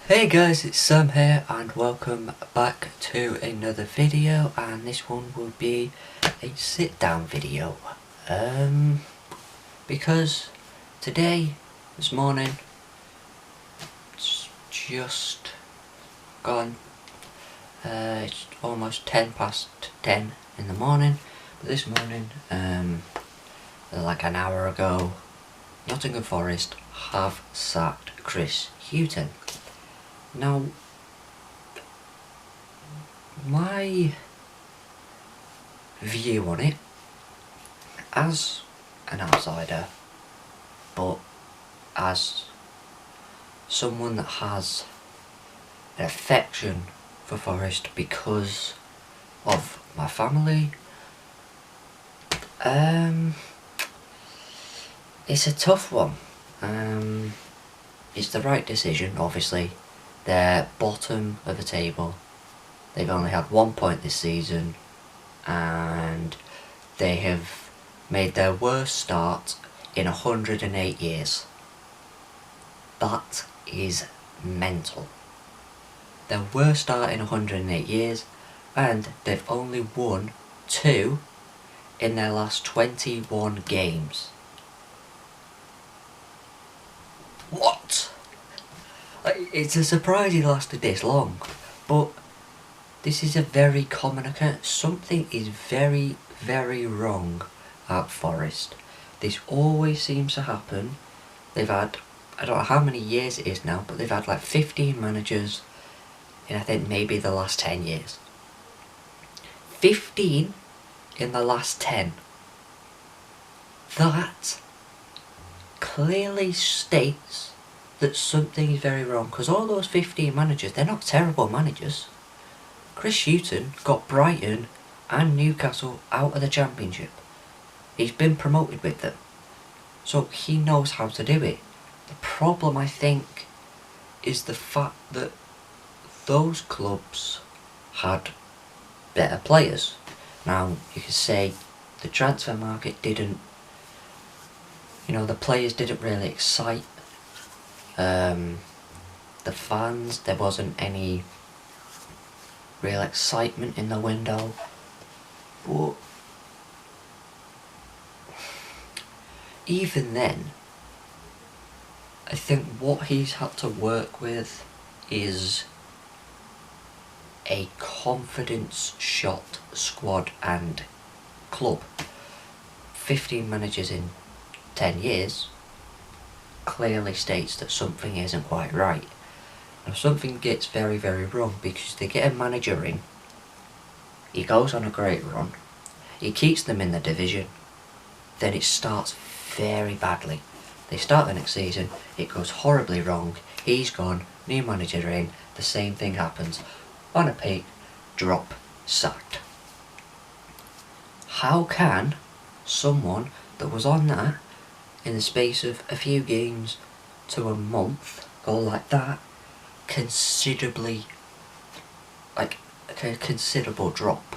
Hey guys, it's Sam here and welcome back to another video, and this one will be a sit down video. Because this morning, it's just gone, it's almost 10 past 10 in the morning, but this morning, like an hour ago, Nottingham Forest have sacked Chris Hughton. Now, my view on it, as an outsider, but as someone that has an affection for Forest because of my family, it's a tough one. It's the right decision, obviously. They're bottom of the table. They've only had 1 point this season, and they have made their worst start in 108 years. That is mental. Their worst start in 108 years, and they've only won 2 in their last 21 games. What? It's a surprise he lasted this long, but this is a very common occurrence. Something is very, very wrong at Forest. This always seems to happen. They've had, I don't know how many years it is now, but they've had like 15 managers in I think maybe the last 10 years. 15 in the last 10. That clearly states that something is very wrong, because all those 15 managers, they're not terrible managers. Chris Hughton got Brighton and Newcastle out of the Championship. He's been promoted with them, so he knows how to do it. The problem, I think, is the fact that those clubs had better players. Now, you could say the transfer market didn't, the players didn't really excite the fans. There wasn't any real excitement in the window, but even then, I think what he's had to work with is a confidence shot squad and club. 15 managers in 10 years clearly states that something isn't quite right. Now, something gets very, very wrong because they get a manager in, he goes on a great run, he keeps them in the division, then it starts very badly. They start the next season, it goes horribly wrong, he's gone, new manager in, the same thing happens. On a peak, drop, sacked. How can someone that was on that in the space of a few games to a month go like that? Considerably, like a considerable drop.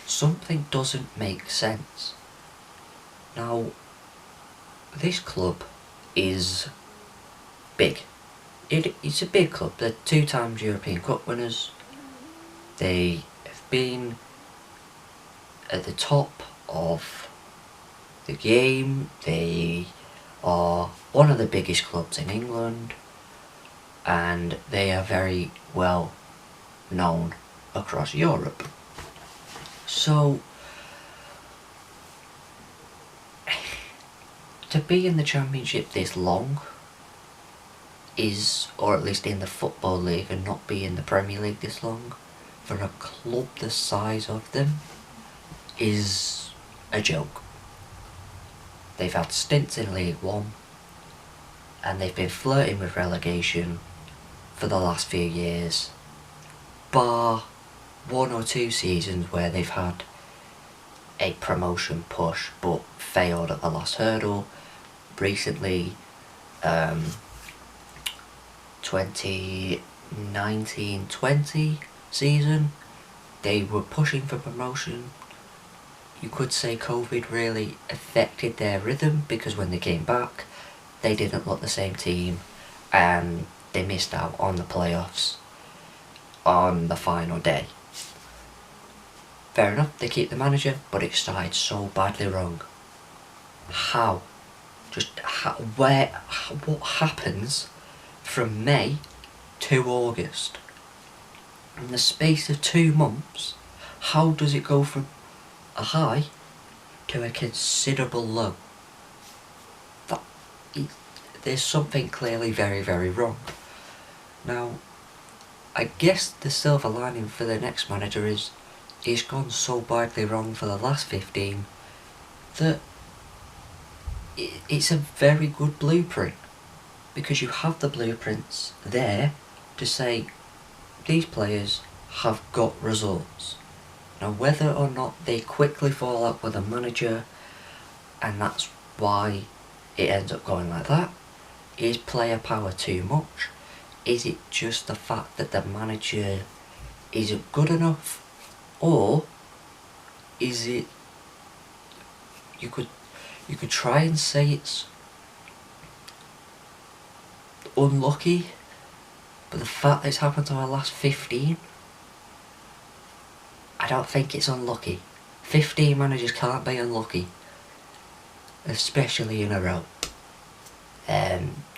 Something doesn't make sense. Now, this club is big. It's a big club. They're 2 times European Cup winners. They have been at the top of the game. They are one of the biggest clubs in England, and they are very well known across Europe. So, to be in the Championship this long is, or at least in the Football League, and not be in the Premier League this long, for a club the size of them, is a joke. They've had stints in League One, and they've been flirting with relegation for the last few years, bar 1 or 2 seasons where they've had a promotion push but failed at the last hurdle. Recently, 2019-20 season, they were pushing for promotion. You could say COVID really affected their rhythm, because when they came back, they didn't look the same team, and they missed out on the playoffs on the final day. Fair enough, they keep the manager, but it started so badly wrong. How? What happens from May to August? In the space of 2 months, how does it go from a high to a considerable low? There's something clearly very, very wrong. Now, I guess the silver lining for the next manager is he's gone so badly wrong for the last 15 that it's a very good blueprint, because you have the blueprints there to say these players have got results. Now, whether or not they quickly fall out with a manager and that's why it ends up going like that, is player power too much? Is it just the fact that the manager isn't good enough? Or is it, you could try and say it's unlucky, but the fact that it's happened to our last 15, I don't think it's unlucky. 15 managers can't be unlucky, especially in a row.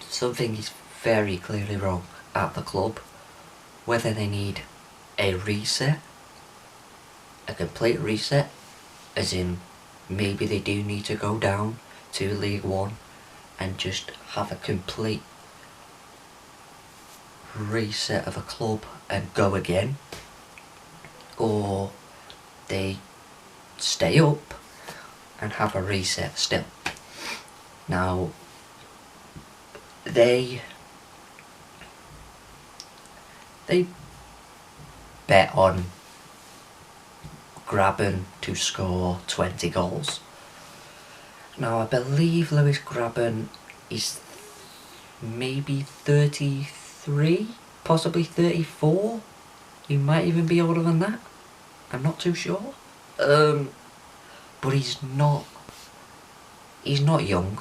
Something is very clearly wrong at the club. Whether they need a reset, a complete reset, as in maybe they do need to go down to League One and just have a complete reset of a club and go again, or they stay up and have a reset still. Now, they bet on Graben to score 20 goals. Now, I believe Lewis Graben is maybe 33, possibly 34. He might even be older than that. I'm not too sure. But he's not young.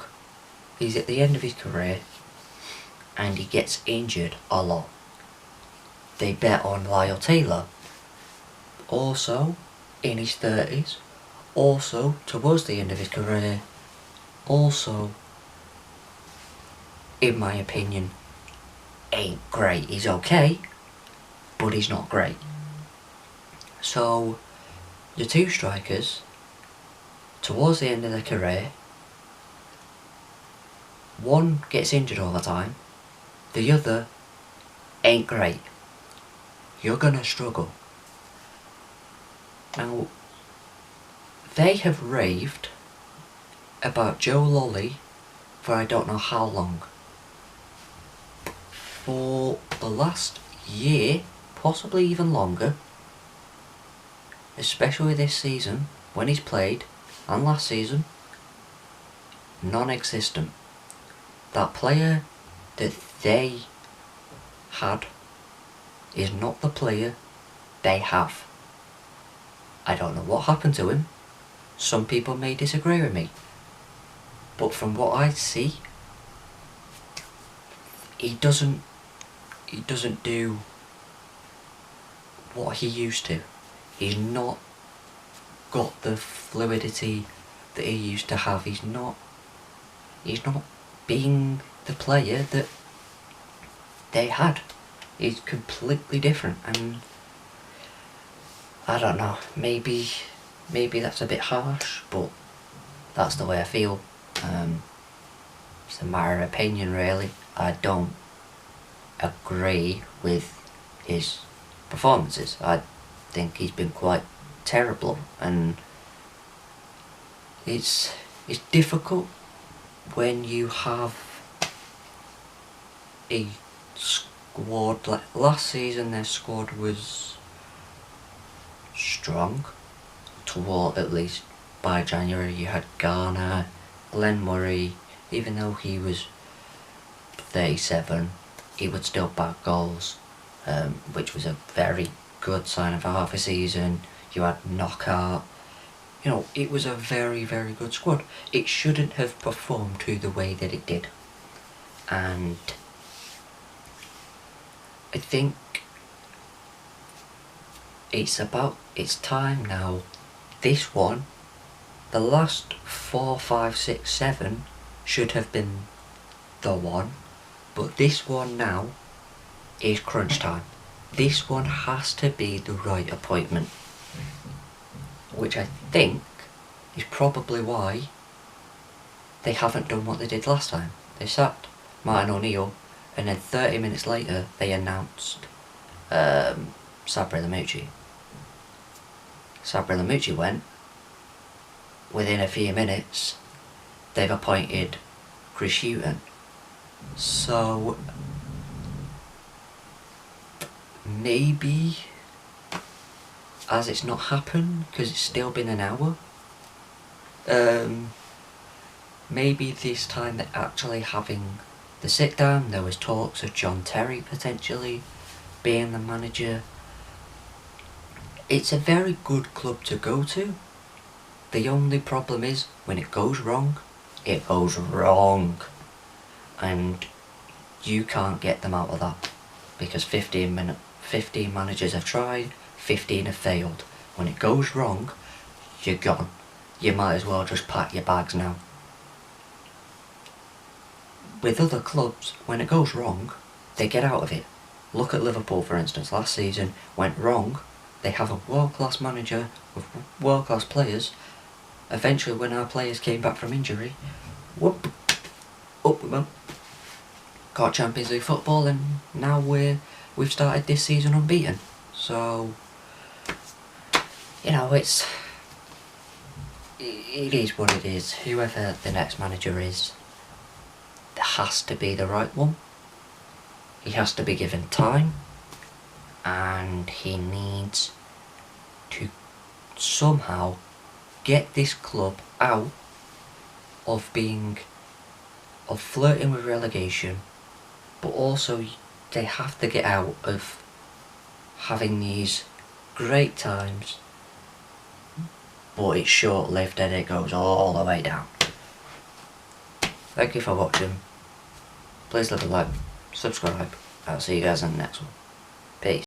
He's at the end of his career and he gets injured a lot. They bet on Lyle Taylor, also in his 30s, also towards the end of his career, also, in my opinion, ain't great. He's okay, but he's not great. So, the two strikers, towards the end of their career, one gets injured all the time, the other ain't great. You're gonna struggle. Now, they have raved about Joe Lolly for I don't know how long. For the last year, possibly even longer, especially this season, when he's played, and last season, non-existent. That player that they had is not the player they have. I don't know what happened to him. Some people may disagree with me, but from what I see, he doesn't do what he used to. He's not got the fluidity that he used to have. He's not being the player that they had. He's completely different, and I don't know, maybe that's a bit harsh, but that's the way I feel. It's a matter of opinion, really. I don't agree with his performances. I think he's been quite terrible, and it's difficult when you have a squad. Like last season, their squad was strong toward, at least by January. You had Garner, Glenn Murray. Even though he was 37, he would still back goals, which was a very good sign of half a season. You had Knockout. You know, it was a very, very good squad. It shouldn't have performed to the way that it did. And I think it's time now. This one, the last 4, 5, 6, 7 should have been the one, but this one now is crunch time. This one has to be the right appointment, which I think is probably why they haven't done what they did last time. They sacked Martin O'Neill, and then 30 minutes later they announced Sabri Lamouchi. Sabri Lamouchi went. Within a few minutes, they've appointed Chris Hughton. So maybe, as it's not happened because it's still been an hour, maybe this time they're actually having the sit down. There was talks of John Terry potentially being the manager. It's a very good club to go to. The only problem is when it goes wrong, it goes wrong, and you can't get them out of that, because 15 managers have tried, 15 have failed. When it goes wrong, you're gone. You might as well just pack your bags now. With other clubs, when it goes wrong, they get out of it. Look at Liverpool, for instance. Last season went wrong. They have a world-class manager with world-class players. Eventually, when our players came back from injury, whoop, up we went. Got Champions League football, and now we've started this season unbeaten. So, you know, it is what it is. Whoever the next manager is, it has to be the right one. He has to be given time, and he needs to somehow get this club out of flirting with relegation, but also they have to get out of having these great times, but it's short-lived and it goes all the way down. Thank you for watching. Please leave a like, subscribe. I'll see you guys in the next one. Peace.